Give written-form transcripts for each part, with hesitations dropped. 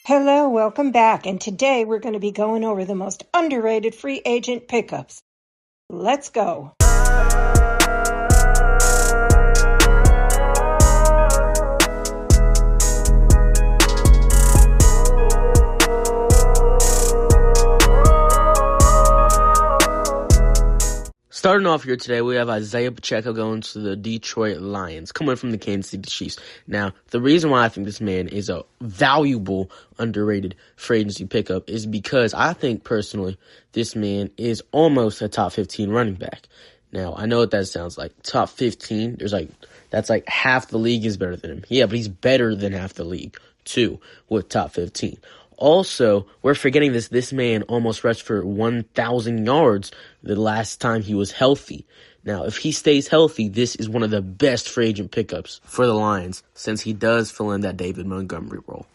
Hello, welcome back. And today we're going to be going over the most underrated free agent pickups. Let's go. Starting off here today, we have Isaiah Pacheco going to the Detroit Lions, coming from the Kansas City Chiefs. Now, the reason why I think this man is a valuable, underrated free agency pickup is because I think, personally, this man is almost a top 15 running back. Now, I know what that sounds like. Top 15, that's like half the league is better than him. Yeah, but he's better than half the league, too, with top 15. Also, we're forgetting this man almost rushed for 1,000 yards the last time he was healthy. Now, if he stays healthy, this is one of the best free agent pickups for the Lions, since he does fill in that David Montgomery role.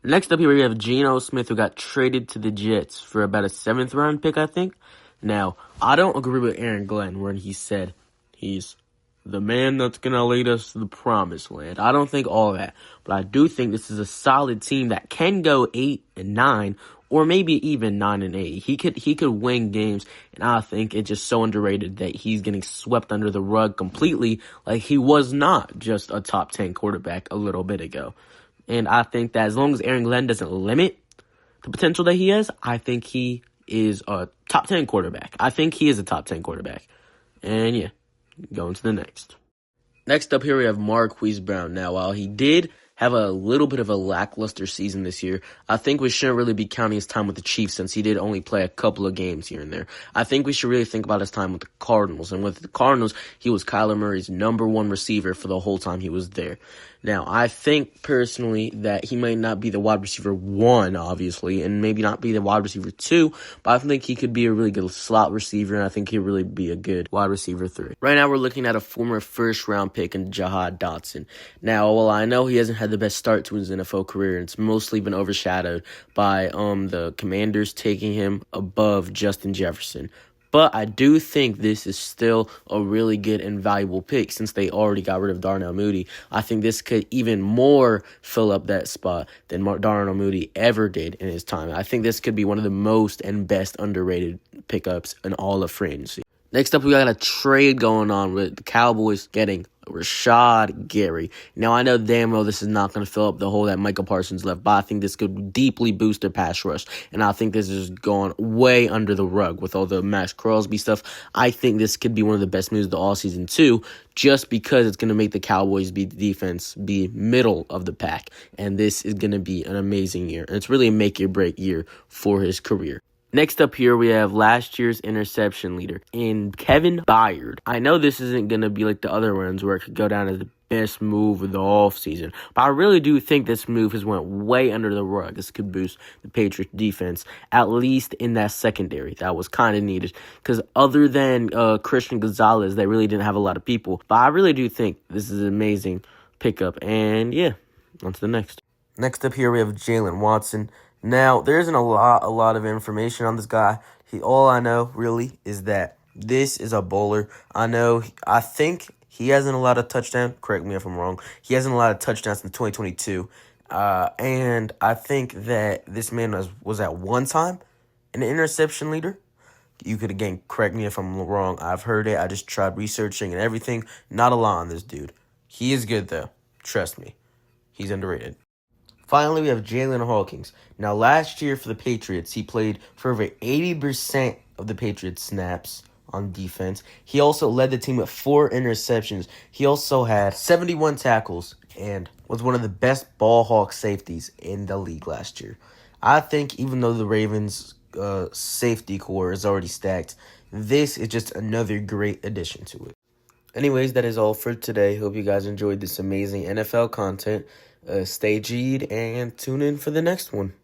Next up here, we have Geno Smith, who got traded to the Jets for about a 7th-round pick, I think. Now, I don't agree with Aaron Glenn when he said he's the man that's going to lead us to the promised land. I don't think all that, but I do think this is a solid team that can go 8-9 or maybe even 9-8. He could win games, and I think it's just so underrated that he's getting swept under the rug completely, like he was not just a top 10 quarterback a little bit ago. And I think that as long as Aaron Glenn doesn't limit the potential that he has, I think he is a top 10 quarterback. I think he is a top 10 quarterback. And yeah. Going to the next. Next up here, we have Marquise Brown. Now, while he did have a little bit of a lackluster season this year, I think we shouldn't really be counting his time with the Chiefs since he did only play a couple of games here and there. I think we should really think about his time with the Cardinals. And with the Cardinals, he was Kyler Murray's number one receiver for the whole time he was there. Now, I think personally that he might not be the wide receiver 1, obviously, and maybe not be the wide receiver 2, but I think he could be a really good slot receiver, and I think he'd really be a good wide receiver 3. Right now, we're looking at a former first-round pick in Jahan Dotson. Now, while I know he hasn't had the best start to his NFL career, and it's mostly been overshadowed by the Commanders taking him above Justin Jefferson. But I do think this is still a really good and valuable pick since they already got rid of Darnell Mooney. I think this could even more fill up that spot than Darnell Mooney ever did in his time. I think this could be one of the most and best underrated pickups in all of free agency. Next up, we got a trade going on with the Cowboys getting Rashan Gary. Now, I know damn well this is not going to fill up the hole that Micah Parsons left, but I think this could deeply boost their pass rush, and I think this is going way under the rug with all the Max Crosby stuff. I think this could be one of the best moves of the offseason, too, just because it's going to make the Cowboys defense be middle of the pack, and this is going to be an amazing year, and it's really a make-or-break year for his career. Next up here, we have last year's interception leader in Kevin Byard. I know this isn't going to be like the other ones where it could go down as the best move of the offseason, but I really do think this move has went way under the rug. This could boost the Patriots defense, at least in that secondary. That was kind of needed because other than Christian Gonzalez, they really didn't have a lot of people. But I really do think this is an amazing pickup. And yeah, on to the next. Next up here, we have Jaylen Watson. Now, there isn't a lot of information on this guy. All I know, really, is that this is a bowler. I think he hasn't a lot of touchdowns. Correct me if I'm wrong. He hasn't a lot of touchdowns in 2022. And I think that this man was at one time an interception leader. You could, again, correct me if I'm wrong. I've heard it. I just tried researching and everything. Not a lot on this dude. He is good, though. Trust me. He's underrated. Finally, we have Jalen Hawkins. Now, last year for the Patriots, he played for over 80% of the Patriots' snaps on defense. He also led the team with 4 interceptions. He also had 71 tackles and was one of the best ball hawk safeties in the league last year. I think even though the Ravens' safety core is already stacked, this is just another great addition to it. Anyways, that is all for today. Hope you guys enjoyed this amazing NFL content. Stay G'd and tune in for the next one.